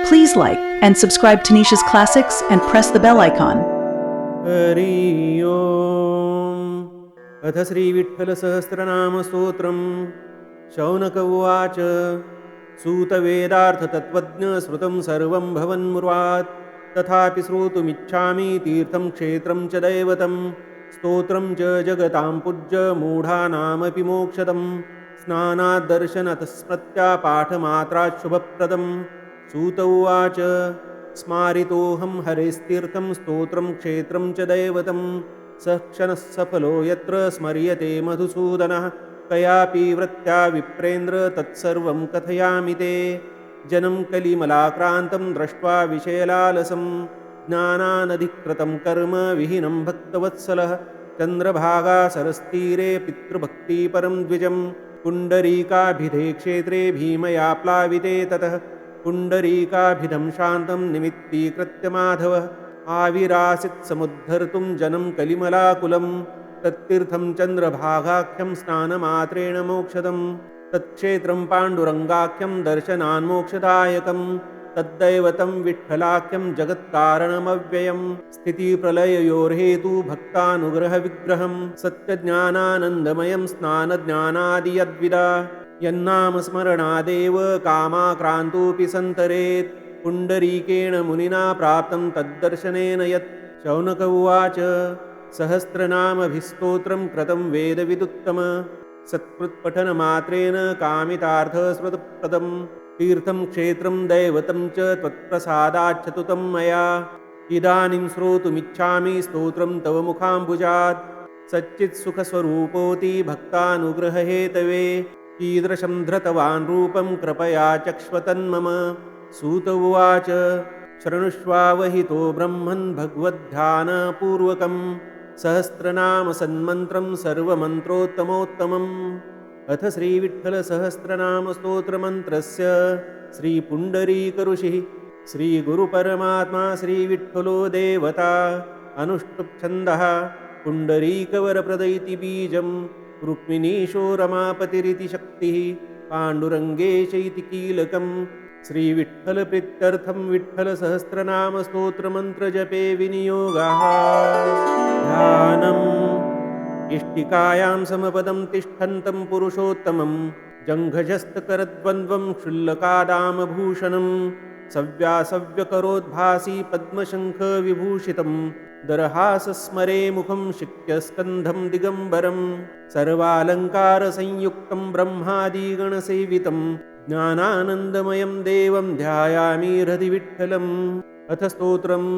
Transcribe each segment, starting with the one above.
Please like and subscribe to Nisha's Classics and press the bell icon. Hari ओम् अथ श्रीविठ्ठलसहस्रनामस्तोत्रम् शौनक उवाच सूतवेदार्थतत्त्वज्ञश्रुतं सर्वं भवन्मुर्वात् तथापि श्रोतुमिच्छामि तीर्थं क्षेत्रं च दैवतं स्तोत्रं च जगतां पूज्य मूढानामपि मोक्षदं स्नानाद्दर्शनतः पाठमात्रात् शुभप्रदं सूत उवाच स्मारितोऽहं हरेस्तीर्थं स्तोत्रं क्षेत्रं च दैवतं स क्षणः सफलो यत्र स्मर्यते मधुसूदनः कयापि वृत्त्या विप्रेन्द्र तत्सर्वं कथयामि ते जनं कलिमलाक्रान्तं दृष्ट्वा विषयलालसं ज्ञानानधिकृतं कर्म विहीनं भक्तवत्सलः चन्द्रभागासरस्तीरे पितृभक्तिपरं द्विजं पुण्डरीकाभिधे क्षेत्रे भीमया प्लाविते ततः पुण्डरीकाभिधं शान्तं निमित्तीकृत्य माधवः आविरासीत् समुद्धर्तुं जनं कलिमलाकुलं तत्तीर्थं चन्द्रभागाख्यं स्नानमात्रेण मोक्षदं तत्क्षेत्रं पाण्डुरङ्गाख्यं दर्शनान्मोक्षदायकं तद्दैवतं विठ्ठलाख्यं जगत्कारणमव्ययं स्थितिप्रलययोर्हेतु भक्तानुग्रहविग्रहं सत्यज्ञानानन्दमयं स्नानज्ञानादि यद्विदा यन्नाम स्मरणादेव कामाक्रान्तोऽपि सन्तरेत् पुण्डरीकेण मुनिना प्राप्तं तद्दर्शनेन यत् शौनक उवाच सहस्रनामभिस्तोत्रं कृतं वेदविदुत्तम सत्कृत्पठनमात्रेण कामितार्थस्मृतप्रदं तीर्थं क्षेत्रं दैवतं च त्वत्प्रसादाच्छतुतं मया इदानीं श्रोतुमिच्छामि स्तोत्रं तव मुखाम्बुजात् सच्चित्सुखस्वरूपोऽति भक्तानुग्ररहेतवे कीदृशं धृतवान् रूपं कृपया चक्ष्वतन्मम सूत उवाच शृणुष्वावहितो ब्रह्मन् भगवद्ध्यानपूर्वकं सहस्रनामसन्मन्त्रं सर्वमन्त्रोत्तमोत्तमम् अथ श्रीविठ्ठलसहस्रनामस्तोत्रमन्त्रस्य श्रीपुण्डरीकऋषिः श्रीगुरुपरमात्मा श्रीविठ्ठलो देवता अनुष्टुप्छन्दः पुण्डरीकवरप्रद इति बीजं रुक्मिणीशो रमापतिरिति शक्तिः पाण्डुरङ्गेश इति कीलकं श्रीविठ्ठलप्रीत्यर्थं विठ्ठलसहस्रनामस्तोत्रमन्त्रजपे विनियोगः ध्यानम् इष्टिकायां समपदं तिष्ठन्तं पुरुषोत्तमं जङ्घजस्तकरद्वन्द्वं क्षुल्लकादामभूषणं सव्यासव्यकरोद्भासी पद्मशङ्खविभूषितं दरहासस्मरे मुखं शिक्यस्कन्धं दिगम्बरं सर्वालङ्कारसंयुक्तं ब्रह्मादिगणसेवितं ज्ञानानन्दमयं देवं ध्यायामि हृदि विठ्ठलम् अथ स्तोत्रम्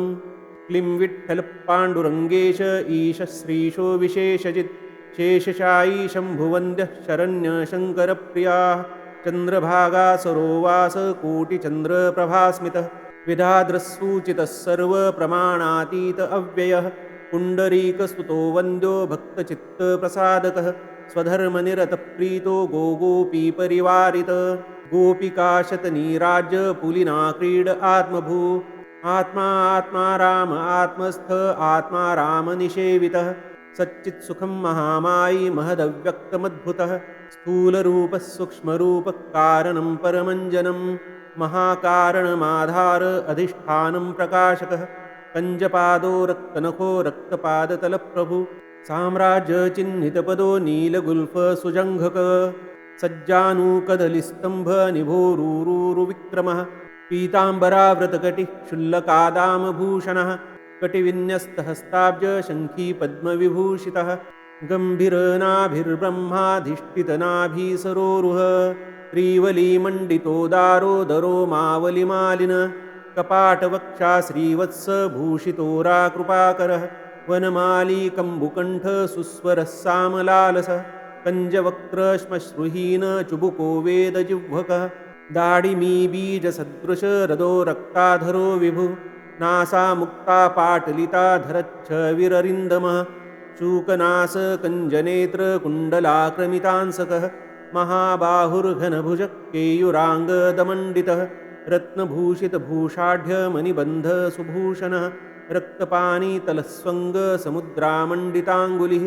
क्लीं विठ्ठलपाण्डुरङ्गेश ईश श्रीशो विशेषजित् शेषशायी शम्भुवन्द्यः शरण्यशङ्करप्रियाः चन्द्रभागासरोवास कोटिचन्द्रप्रभास्मितः विधाद्रसूचितः सर्वप्रमाणातीत अव्ययः पुण्डरीकस्तुतो वन्द्यो भक्तचित्तप्रसादकः स्वधर्मनिरतप्रीतो गोपीपरिवारित गोपिकाशतनीराज्यपुलिना क्रीड आत्मभू आत्मा आत्मा राम आत्मस्थ आत्मा रामनिषेवितः सच्चित्सुखं महामायी महदव्यक्तमद्भुतः स्थूलरूपः सूक्ष्मरूपः कारणं परमञ्जनं महाकारणमाधार अधिष्ठानं प्रकाशकः कञ्जपादो रक्तनखो रक्तपादतलप्रभु साम्राज्यचिह्नितपदो नीलगुल्फसुजङ्घक सज्जानूकदलिस्तम्भ निभोरुरुविक्रमः पीताम्बरावृतकटिः क्षुल्लकादामभूषणः कटिविन्यस्तहस्ताब्ज शङ्खी पद्मविभूषितः गम्भीरनाभिर्ब्रह्माधिष्ठितनाभीसरोरुह श्रीवलीमण्डितोदारो दरो मावलिमालिन कपाटवक्षा श्रीवत्सभूषितोराकृपाकरः वनमालीकम्बुकण्ठ सुस्वरः सामलालसः कञ्जवक्त्रश्मश्रुहीन चुबुको वेदजिह्वकः दाडिमीबीजसदृशरदो रक्ताधरो विभुः नासामुक्ता पाटलिताधरच्छ विररिन्दमः शूकनासकञ्जनेत्रकुण्डलाक्रमितांसकः महाबाहुर्घनभुजः केयुराङ्गदमण्डितः रत्नभूषितभूषाढ्यमणिबन्धसुभूषणः रक्तपानीतलस्वङ्गसमुद्रामण्डिताङ्गुलिः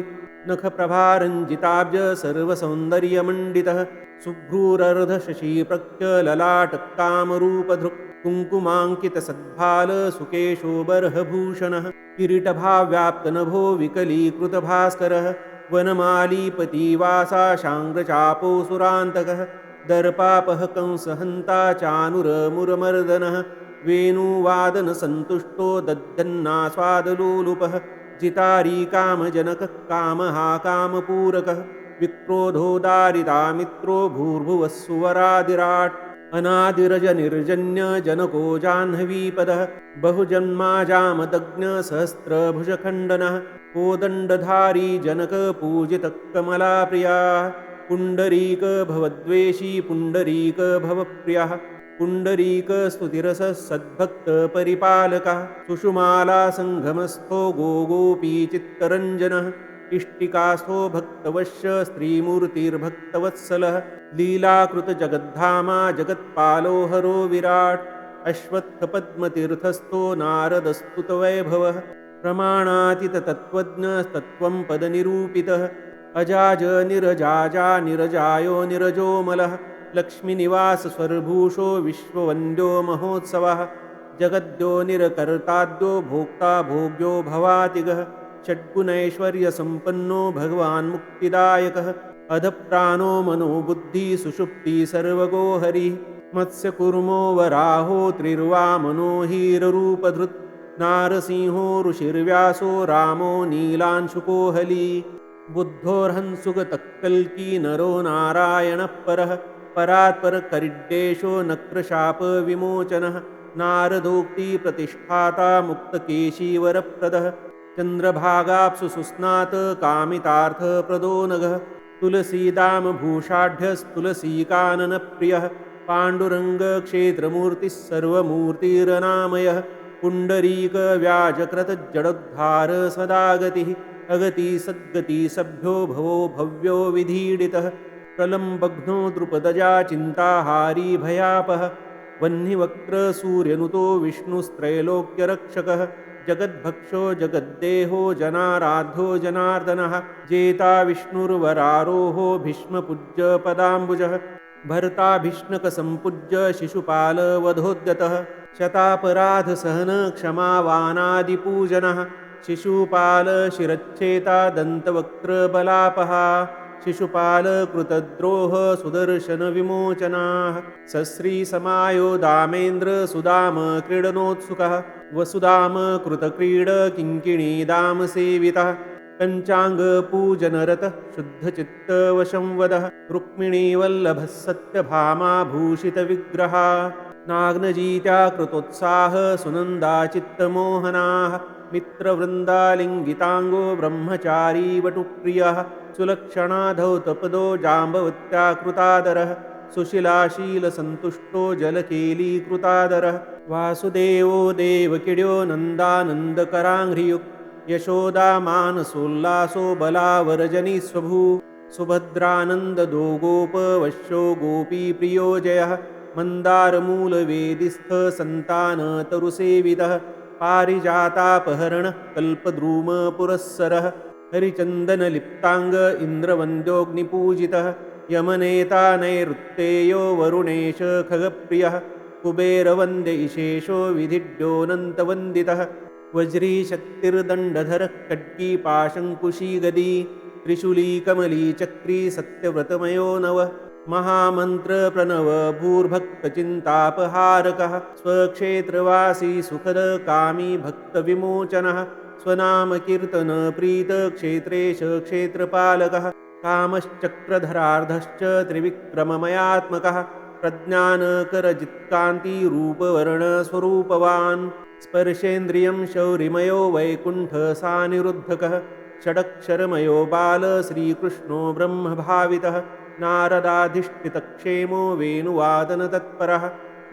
नखप्रभारञ्जिताब्ज सर्वसौन्दर्यमण्डितः शुभ्रूरर्धशशीप्रख्यललाटकामरूपधृक् कुङ्कुमाङ्कितसद्भाल सुकेशो बर्हभूषणः किरीटभाव्याप्तनभो विकलीकृतभास्करः वनमालीपतिवासा शाङ्ग्रचापोऽसुरान्तकः दर्पापः कंसहन्ता चानुरमुरमर्दनः वेणुवादनसन्तुष्टो दद्धन्नास्वादलोलुपः जितारी कामजनकः कामः कामपूरकः विक्रोधोदारितामित्रो भूर्भुवः सुवरादिराट् अनादिरजनिर्जन्य जनको जाह्नवीपदः बहुजन्माजामदग्नसहस्रभुजखण्डनः कोदण्डधारी जनकपूजितः कमलाप्रिया पुण्डरीक भवद्वेषी पुण्डरीक भवप्रियः पुण्डरीकस्तुतिरसः सद्भक्तपरिपालकः सुषुमालासङ्गमस्थो गोपीचित्तरञ्जनः इष्टिकास्थो भक्तवश्य स्त्रीमूर्तिर्भक्तवत्सलः लीलाकृतजगद्धामा जगत्पालो हरो विराट् अश्वत्थपद्मतीर्थस्थो नारदस्तुतवैभवः प्रमाणातीततत्त्वज्ञस्तत्त्वं पदनिरूपितः अजाज निरजाजा निरजायो निरजोमलः लक्ष्मीनिवासस्वर्भूषो विश्ववन्द्यो महोत्सवः जगद्यो निरकर्ताद्यो भोक्ता भोग्यो भवातिगः षड्गुणैश्वर्यसम्पन्नो भगवान् मुक्तिदायकः अधप्राणो मनोबुद्धि सुषुप्ति सर्वगो हरिः मत्स्यकूर्मो वराहो त्रिर्वामनो हीररूपधृत् नारसिंहो ऋषिर्व्यासो रामो नीलांशुको हली बुद्धोर्हंसुगतः कल्की नरो नारायणः परः परात्परकरिड्डेशो नक्रशापविमोचनः नारदोक्तिप्रतिष्ठाता मुक्तकेशीवरप्रदः चन्द्रभागाप्सु सुस्नात कामितार्थप्रदो नगः तुलसीदामभूषाढ्यस्तुलसीकाननप्रियः पाण्डुरङ्गक्षेत्रमूर्तिः सर्वमूर्तिरनामयः पुण्डरीकव्याजकृतजडोद्धार सदा गतिः अगति सद्गति सभ्यो भवो भव्यो विधीडितः प्रलम्बघ्नो द्रुपदजा चिन्ताहारी भयापः वह्निवक्त्रसूर्यनुतो विष्णुस्त्रैलोक्यरक्षकः जगद्भक्षो जगद्देहो जनाराध्यो जनार्दनः जेता विष्णुर्वरारोहो भीष्मपूज्यपदाम्बुजः भर्ता भीष्णकसम्पूज्य शिशुपालवधोद्यतः शतापराधसहन क्षमावानादिपूजनः शिशुपालशिरच्छेता दन्तवक्त्रबलापहा शिशुपालकृतद्रोह सुदर्शनविमोचनाः सश्रीसमायो दामेन्द्र सुदाम क्रीडनोत्सुकः वसुदाम कृतक्रीडकिङ्किणीदामसेवितः पञ्चाङ्गपूजनरतः शुद्धचित्तवशंवदः रुक्मिणीवल्लभः सत्यभामाभूषितविग्रहा नाग्नजीत्या कृतोत्साह सुनन्दाचित्तमोहनाः मित्रवृन्दालिङ्गिताङ्गो ब्रह्मचारी वटुप्रियः सुलक्षणाधौतपदो जाम्बवत्या कृतादरः सुशिलाशीलसन्तुष्टो जलकेलीकृतादरः वासुदेवो देवकिड्यो नन्दानन्दकराङ्घ्रियुक् यशोदामानसोल्लासो बलावरजनीस्वभू सुभद्रानन्ददो गोपवश्यो गोपीप्रियो जयः मन्दारमूलवेदिस्थसन्तानतरुसेवितः पारिजातापहरणः कल्पद्रुमपुरःसरः हरिचन्दनलिप्ताङ्ग इन्द्रवन्द्योऽग्निपूजितः यमनेता नैऋत्तेयो वरुणेश खगप्रियः कुबेरवन्द्य इशेषो विधिड्योऽनन्तवन्दितः वज्रीशक्तिर्दण्डधरः खड्गीपाशङ्कुशी गदी त्रिशूली कमली चक्री सत्यव्रतमयो नव महामन्त्रप्रणव भूर्भक्तचिन्तापहारकः स्वक्षेत्रवासी सुखद कामी भक्तविमोचनः स्वनामकीर्तनप्रीतक्षेत्रेश क्षेत्रपालकः कामश्चक्रधरार्धश्च त्रिविक्रममयात्मकः प्रज्ञानकरजित्कान्तिरूपवर्णस्वरूपवान् स्पर्शेन्द्रियं शौरिमयो वैकुण्ठसानिरुद्धकः षडक्षरमयो बाल श्रीकृष्णो ब्रह्मभावितः नारदाधिष्ठितक्षेमो वेणुवादनतत्परः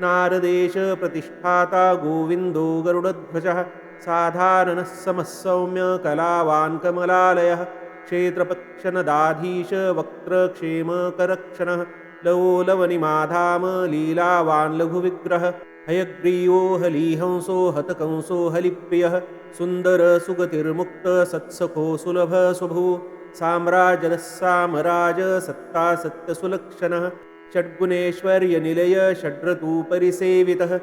नारदेशप्रतिष्ठाता गोविन्दो गरुडध्वजः साधारणः समः सौम्य कलावान् कमलालयः क्षेत्रपक्षनदाधीश वक्त्रक्षेमकरक्षणः लवोलवनिमाधाम लीलावान् लघुविग्रह हयग्रीवो हलीहंसो हतकंसो हलिप्रियः सुन्दर सुगतिर्मुक्त सत्सखो सुलभ स्वभू साम्राजदस्सामराज सत्ता सत्यसुलक्षणः षड्गुणेश्वर्यनिलय षड्रतुपरिसेवितः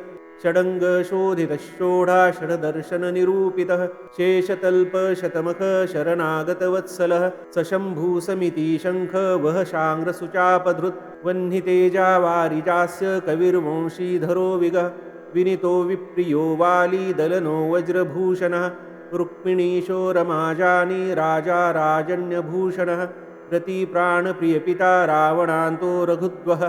षडङ्गशोधितः षोडाषडदर्शननिरूपितः शेषतल्पशतमख शरणागतवत्सलः सशम्भूसमिति शङ्ख वः शाङ्ग्रसुचापधृत् वह्नितेजावारिजास्य कविर्वंशीधरो विगः विनीतो विप्रियो वाली दलनो वज्रभूषणः रुक्मिणीशो रमाजानी राजा राजन्यभूषणः रतिप्राणप्रियपिता रावणान्तो रघुद्वः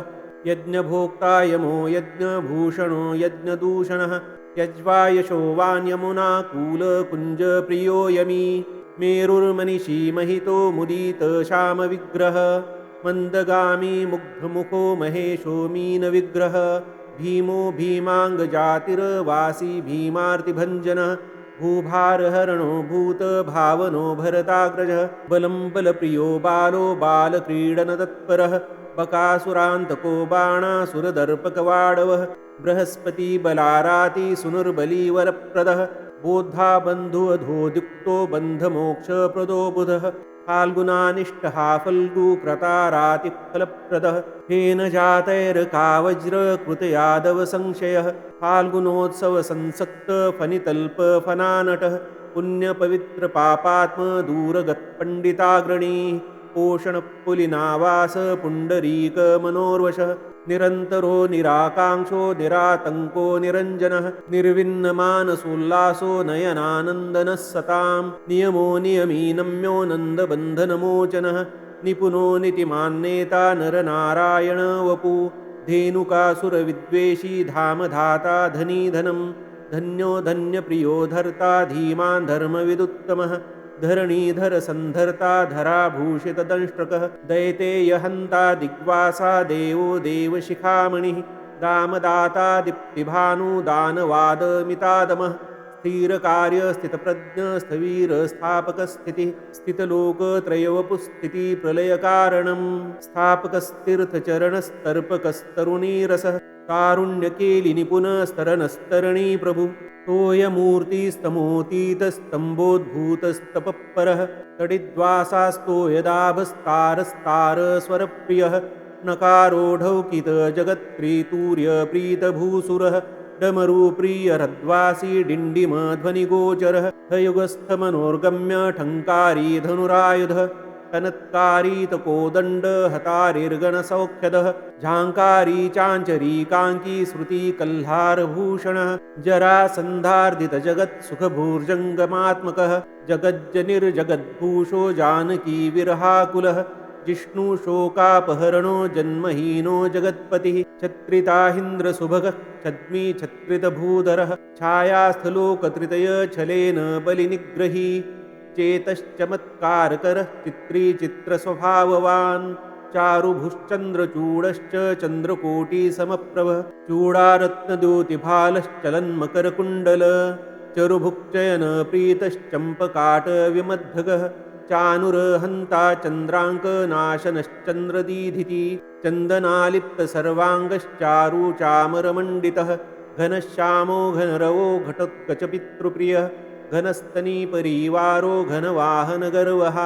यज्ञभोक्ता यमो यज्ञभूषणो यज्ञदूषणः यज्वायशो वान्यमुना कूलकुञ्जप्रियो यमी मेरुर्मनिषी महितो मुदित श्यामविग्रह मन्दगामी मुग्धमुखो महेशो मीनविग्रह भीमो भीमाङ्गजातिर्वासी भीमार्तिभञ्जनः भूभारहरणो भूतभावनो भरताग्रजः बलं बलप्रियो बालो बालक्रीडनतत्परः बकासुरान्तको बाणासुरदर्पकवाडवः बृहस्पतिबलारातिसुनुर्बलीवरप्रदः बोद्धा बन्धुवधोद्युक्तो बन्धमोक्षप्रदो बुधः फाल्गुनानिष्टहा फल्गुक्रतारातिफलप्रदः हेन जातैर्कावज्रकृतयादवसंशयः फाल्गुनोत्सवसंसक्तफनितल्पफनानटः पुण्यपवित्रपापात्मदूरगत्पण्डिताग्रणी पोषणपुलिनावास पुण्डरीकमनोर्वशः निरन्तरो निराकाङ्क्षो निरातङ्को निरञ्जनः निर्विन्नमानसोल्लासो नयनानन्दनः सतां नियमो नियमी नम्यो नन्दबन्धनमोचनः निपुनो नितिमान्नेता नरनारायण वपु धेनुकासुरविद्वेषी धामधाता धनीधनं धन्यो धन्यप्रियो धर्ता धीमान् धर्मविदुत्तमः धरणीधर संधर्ता धराभूषितदंष्ट्रकः दैतेयहन्ता दिग्वासा देवो देवशिखामणिः दामदाता दीप्तिभानुदानवादमितादमः स्थिरकार्यस्थितप्रज्ञस्थवीरस्थापकस्थितिः स्थितलोकत्रयवपुस्थितिप्रलयकारणं स्थापकस्तीर्थचरणस्तर्पकस्तरुणीरसः कारुण्यकेलिनिपुनस्तरणस्तरणी प्रभु तोयमूर्तिस्तमोतीतस्तम्भोद्भूतस्तपःपरः तडिद्वासास्तोयदाभस्तारस्तारस्वरप्रियः नकारोढौकितजगत्प्रीतूर्यप्रीतभूसुरः डमरुप्रियरद्वासी डिण्डिमध्वनिगोचरः हयुगस्थमनोर्गम्य ठङ्कारी धनुरायुधः कनत्कारीतकोदण्ड हतारिर्गणसौख्यदः झाङ्कारी चाञ्चरी काङ्की श्रुतिकल्हारभूषणः जरासन्धार्दितजगत्सुखभूर्जङ्गमात्मकः जगज्जनिर्जगद्भूषो जानकी विरहाकुलः जिष्णुशोकापहरणो जन्महीनो जगत्पतिः छत्रिताहीन्द्रसुभगः छद्मी छत्रितभूधरः छायास्थलोकत्रितय छलेन बलिनिग्रही चेतश्चमत्कारकरः चित्री चित्रस्वभाववान् चारुभुश्चन्द्रचूडश्च चन्द्रकोटिसमप्रभः चूडारत्नद्योतिभालश्चलन्मकरकुण्डल चरुभुक्चयन प्रीतश्चम्पकाटविमद्धगः चानुरहन्ता चन्द्राङ्कनाशनश्चन्द्रदीधिति चन्दनालिप्तसर्वाङ्गश्चारुचामरमण्डितः घनश्यामो घनरवो घटोत्कचपितृप्रियः घनस्तनीपरीवारो घनवाहनगर्वः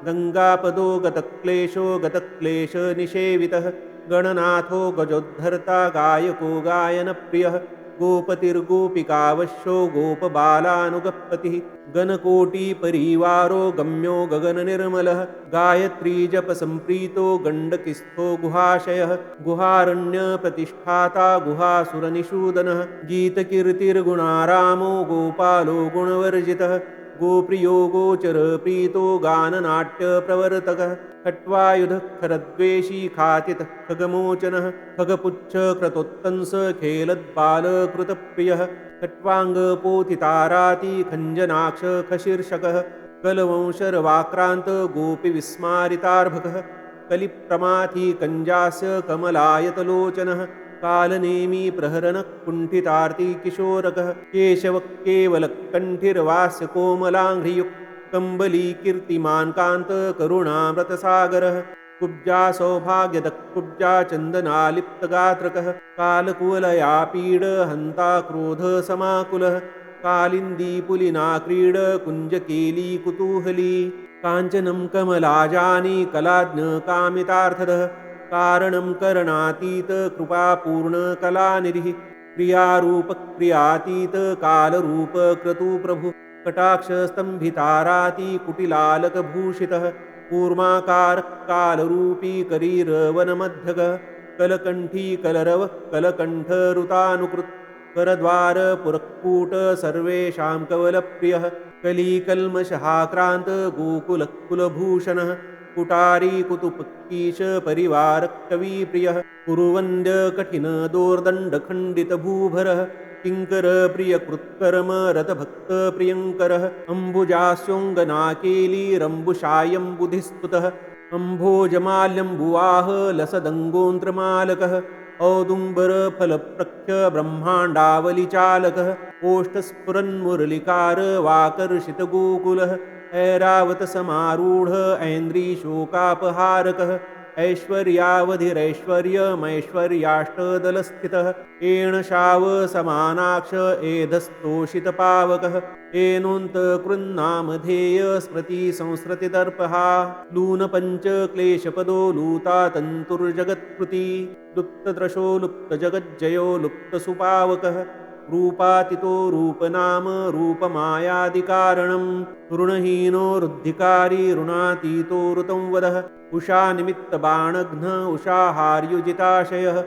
गङ्गापदो गतक्लेशो गतक्लेशनिषेवितः गणनाथो गजोद्धर्ता गायको गायनप्रियः गोपतिर्गोपिकावश्यो गोपबालानुगपतिः गणकोटिपरीवारो गम्यो गगननिर्मलः गायत्रीजपसम्प्रीतो गण्डकिस्थो गुहाशयः गुहारण्यप्रतिष्ठाता गुहासुरनिषूदनः गीतकीर्तिर्गुणारामो गोपालो गुणवर्जितः गोप्रियो गोचरप्रीतो गाननाट्यप्रवर्तकः खट्वायुधः खरद्वेषी खातितः खगमोचनः खगपुच्छक्रतोत्तंस खेलद्बालकृतप्रियः खट्वाङ्गपोथिताराति खञ्जनाक्ष खशीर्षकः कलवंशरवाक्रान्त गोपिविस्मारितार्भकः कलिप्रमाथि कञ्जास्य कमलायतलोचनः कालनेमी प्रहरनः कुण्ठितार्ति किशोरकः केशवकेवलकण्ठिर्वास्य कोमलाङ्घ्रियुक् कम्बलीकीर्तिमान् कान्त करुणामृतसागरः कुब्जा सौभाग्यदकुब्जा चन्दनालिप्तगात्रकः कालकुवलयापीडहन्ता क्रोधसमाकुलः कालिन्दीपुलिना क्रीड कुञ्जकेली कुतूहली काञ्चनं कमलाजानि कलाज्ञकामितार्थदः कारणं करणातीत कृपापूर्णकलानिधिः क्रियारूपक्रियातीत कालरूप क्रतुप्रभु कटाक्षस्तम्भिताराति कुटिलालकभूषितः कूर्माकारः कालरूपी करीरवनमध्यगः कलकण्ठी कलरवः कलकण्ठरुतानुकृत् करद्वारपुरक्कूट सर्वेषां कवलप्रियः कलीकल्मषहाक्रान्त गोकुलकुलभूषणः कुटारी कुतुपकीश परिवारकविप्रियः कुरुवन्द्य कठिनदोर्दण्डखण्डितभूभरः किङ्कर प्रियकृत्कर्म रतभक्तप्रियङ्करः अम्बुजास्योङ्गनाकेलीरम्बुषायम्बुधिस्तुतः अम्भोजमाल्यम्बुवाह लसदङ्गोन्त्रमालकः औदुम्बरफलप्रख्य ब्रह्माण्डावलिचालकः ओष्ठस्फुरन्मुरलिकार वाकर्षितगोकुलः ऐरावतसमारूढ ऐन्द्रीशोकापहारकः ऐश्वर्यावधिरैश्वर्यमैश्वर्याष्टदलस्थितः एणशावसमानाक्ष एधस्तोषितपावकः एनोऽन्तकृन्नामधेय स्मृतिसंसृतिदर्पहा लूनपञ्चक्लेशपदो लूतातन्तुर्जगत्कृती लुप्तदृशो लुप्तजगज्जयो लुप्तसुपावकः रूपातीतो रूपनाम रूपमायादिकारणं ऋणहीनो रुद्धिकारी ऋणातीतो ऋतं वदः उषानिमित्तबाणघ्न उषाहार्युजिताशयः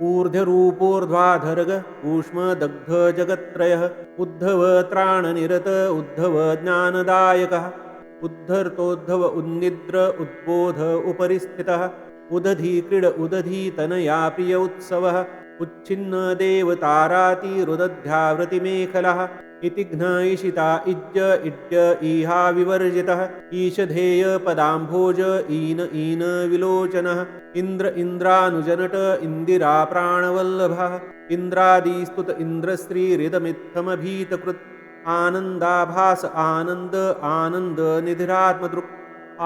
ऊर्ध्वरूपोर्ध्वाधरग ऊष्मदग्धजगत्त्रयः उद्धवत्राणनिरत उद्धवज्ञानदायकः उद्धर्तोद्धव उन्निद्र उद्बोध उपरि स्थितः उदधीक्रीड उदधीतनया प्रिय उत्सवः उच्छिन्न देवतारातिरुदध्यावृतिमेखलः इति घ्न इषिता इज्य इड्य ईहा विवर्जितः ईशधेय पदाम्भोज ईन ईन विलोचनः इन्द्र इन्द्रानुजनट इन्दिरा प्राणवल्लभः इन्द्रादिस्तुत इन्द्रश्रीरिदमित्थमभीतकृत् आनन्दाभास आनन्द आनन्द निधिरात्मदृक्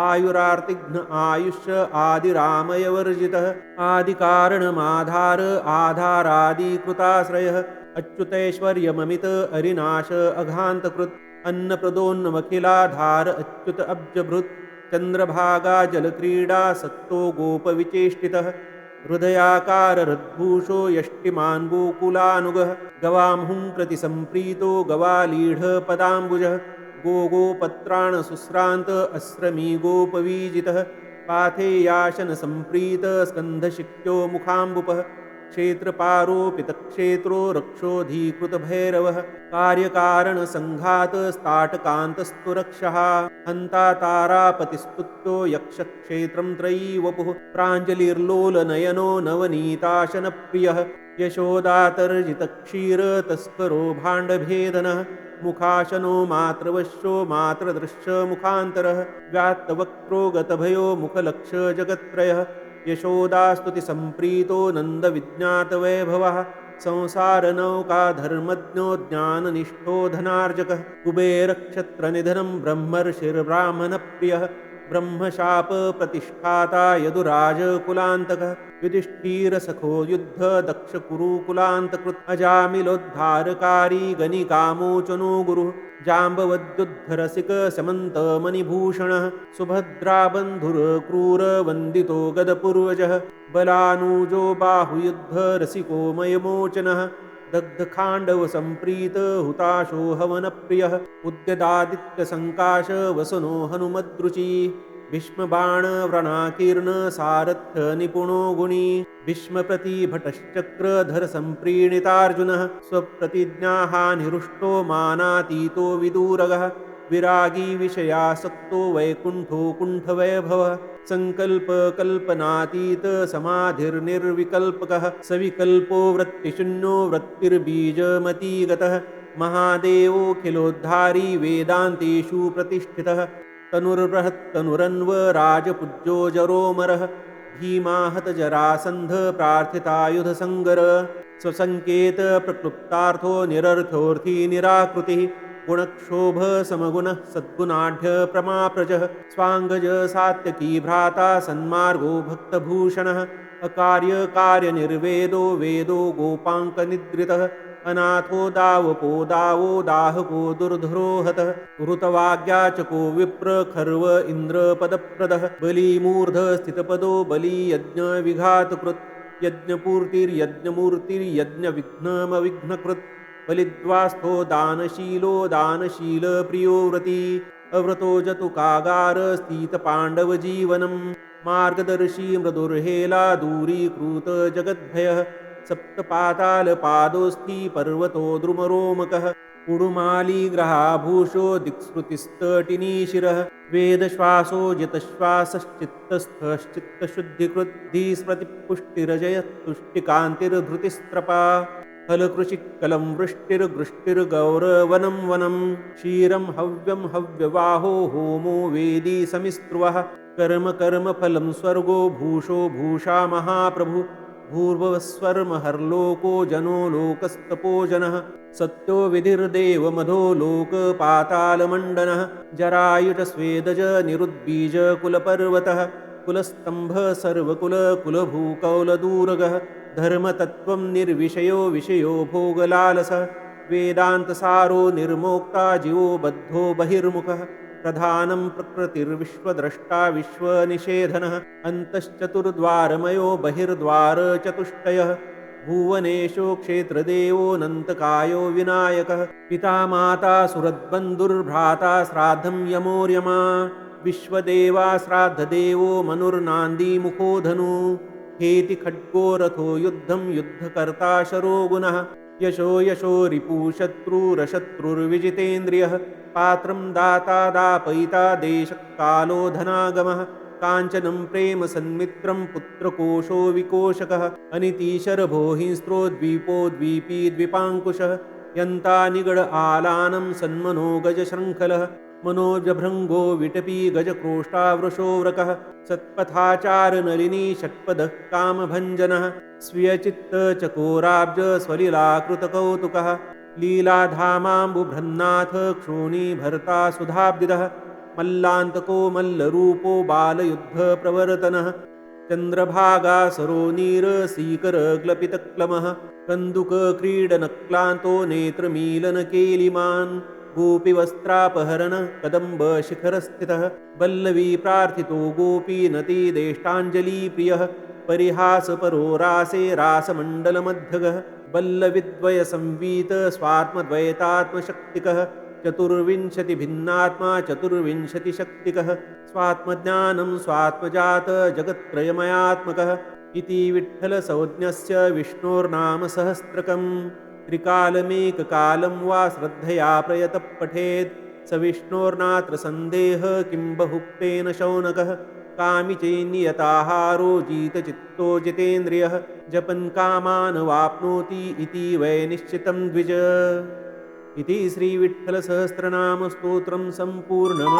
आयुरार्तिघ्न आयुष्य आदिरामयवर्जितः आदिकारणमाधार आधारादिकृताश्रयः अच्युतैश्वर्यममित अरिनाश अघान्तकृत् अन्नप्रदोन्नमखिलाधार अच्युत अब्जभृत् चन्द्रभागा जलक्रीडा सत्तो गोपविचेष्टितः हृदयाकार हृद्भूषो यष्टिमान् गोकुलानुगः गवांहुं प्रति सम्प्रीतो गवालीढपदाम्बुजः गोगोपत्राणसुस्रान्त अस्रमी गोपवीजितः पाथेयाशन सम्प्रीत स्कन्धशिक्यो मुखाम्बुपः क्षेत्रपारोपितक्षेत्रो रक्षोऽधीकृतभैरवः कार्यकारणसङ्घातस्ताटकान्तस्तुरक्षः हन्ता तारापतिस्तुत्यो यक्षक्षेत्रं त्रयी वपुः प्राञ्जलिर्लोलनयनो नवनीताशनप्रियः यशोदातर्जितक्षीरतस्करो भाण्डभेदनः मुखाशनो मातृवश्यो मातृदृश्यमुखान्तरः व्यात्तवक्त्रो गतभयो मुखलक्षजगत्त्रयः यशोदास्तुतिसम्प्रीतो नन्दविज्ञातवैभवः संसारनौकाधर्मज्ञो ज्ञाननिष्ठो धनार्जकः कुबेरक्षत्रनिधनं ब्रह्मर्षिर्ब्राह्मणप्रियः ब्रह्मशापप्रतिष्ठाता यदुराजकुलान्तकः युधिष्ठिरसखो युद्धदक्षकुरुकुलान्तकृत् अजामिलोद्धारकारी गणिकामोचनो गुरुः जाम्बवद्युद्धरसिकशमन्तमणिभूषणः सुभद्राबन्धुरक्रूरवन्दितो गदपूर्वजः बलानुजो बाहुयुद्धरसिको मयमोचनः दग्धखाण्डवसम्प्रीत हुताशो हवनप्रियः उद्यदादित्यसङ्काश वसनो हनुमद्रुची भीष्मबाणव्रणाकीर्ण सारथ्यनिपुणो गुणी भीष्मप्रतिभटश्चक्रधरसम्प्रीणितार्जुनः स्वप्रतिज्ञाहानिहृष्टो मानातीतो विदूरगः विरागी विषयासक्तो वैकुण्ठो कुण्ठवैभवः सङ्कल्पकल्पनातीत समाधिर्निर्विकल्पकः सविकल्पो वृत्तिशून्यो वृत्तिर्बीजमतीगतः महादेवोऽखिलोद्धारी वेदान्तेषु प्रतिष्ठितः तनुर्बृहत्तनुरन्व राजपूज्यो जरोमरः भीमाहतजरासन्ध प्रार्थितायुधसङ्गर स्वसङ्केतप्रक्लुप्तार्थो निरर्थोऽर्थी निराकृतिः गुणक्षोभसमगुणः सद्गुणाढ्य प्रमाप्रजः स्वाङ्गज सात्यकी भ्राता सन्मार्गो भक्तभूषणः अकार्यकार्यनिर्वेदो वेदो गोपाङ्कनिद्रितः अनाथो दावपो दावो दाहको दुर्धरो हतः ऋतवाज्ञाचको विप्र खर्व इन्द्रपदप्रदः बलिमूर्ध स्थितपदो बली यज्ञविघातकृत् यज्ञपूर्तिर्यज्ञमूर्तिर्यज्ञविघ्नमविघ्नकृत् बलिद्वास्थो दानशीलो दानशीलप्रियो व्रती अव्रतो जतुकागार स्थितपाण्डवजीवनम् मार्गदर्शी मृदुर्हेला दूरीकृत जगद्भयः सप्तपातालपादोऽस्ति पर्वतो द्रुमरोमकः कुडुमालीग्रहाभूषो दिक्स्मृतिस्तटिनीशिरः वेदश्वासो जितश्वासश्चित्तस्थश्चित्तशुद्धिकृद्धिस्मृतिपुष्टिरजयतुष्टिकान्तिर्धृतिस्त्रपा फलकृषिकलं वृष्टिर्गृष्टिर्गौरवनं वनं क्षीरं हव्यं हव्यवाहो होमो वेदी समिस्त्रुवः कर्म कर्मफलं स्वर्गो भूषो भूषा महाप्रभु भूर्भुवस्वर्महर्लोको जनो लोकस्तपोजनः सत्यो विधिर्देवमधो लोकपातालमण्डनः जरायुजस्वेदज निरुद्बीजकुलपर्वतः कुलस्तम्भ सर्वकुलकुलभूकौलदूरगः धर्मतत्त्वं निर्विषयो विषयो भोगलालसः वेदान्तसारो निर्मोक्ता जीवो बद्धो बहिर्मुखः प्रधानं प्रकृतिर्विश्वद्रष्टा विश्वनिषेधनः अन्तश्चतुर्द्वारमयो बहिर्द्वारचतुष्टयः भुवनेशो क्षेत्रदेवोऽनन्तकायो विनायकः पिता माता सुहृद्बन्धुर्भ्राता श्राद्धं यमोर्यमा विश्वदेवा श्राद्धदेवो मनुर्नान्दीमुखो धनु हेति खड्गो रथो युद्धं युद्धकर्ता शरो गुणः यशो यशो रिपुशत्रुरशत्रुर्विजितेन्द्रियः पात्रं दाता दापयिता देशकालो धनागमः काञ्चनं प्रेम सन्मित्रं पुत्रकोशो विकोशकः अनितीशरभो हिंस्रो द्वीपो द्वीपी द्विपाङ्कुशः यन्ता निगड आलानं सन्मनो गजशृङ्खलः मनोजभृङ्गो विटपी गजक्रोष्टावृषोव्रकः सत्पथाचारनलिनी षट्पदः कामभञ्जनः स्वीयचित्तचकोराब्ज स्वलीलाकृतकौतुकः लीलाधामाम्बुभ्रन्नाथ क्षोणीभर्ता सुधाब्दिदः मल्लान्तको मल्लरूपो बालयुद्धप्रवर्तनः चन्द्रभागासरो नीरसीकरग्लपितक्लमः कन्दुकक्रीडनक्लान्तो नेत्रमीलनकेलिमान् गोपीवस्त्रापहरण कदम्बशिखरस्थितः वल्लवी प्रार्थितो गोपीनतीदेष्टाञ्जलिप्रियः परिहासपरो रासे रासमण्डलमध्यगः वल्लविद्वयसंवीत स्वात्मद्वैतात्मशक्तिकः चतुर्विंशतिभिन्नात्मा चतुर्विंशतिशक्तिकः स्वात्मज्ञानं स्वात्मजात जगत्त्रयमयात्मकः इति विठ्ठलसंज्ञस्य विष्णोर्नामसहस्रकम् त्रिकालमेककालं वा श्रद्धया प्रयतः पठेत् स विष्णोर्नात्र सन्देहः किं बहुक्तेन शौनकः कामि चेन्नियताहारो जितचित्तो जितेन्द्रियः जपन् कामान् वाप्नोति इति वै निश्चितं द्विज इति श्रीविठ्ठलसहस्रनामस्तोत्रं सम्पूर्णम्।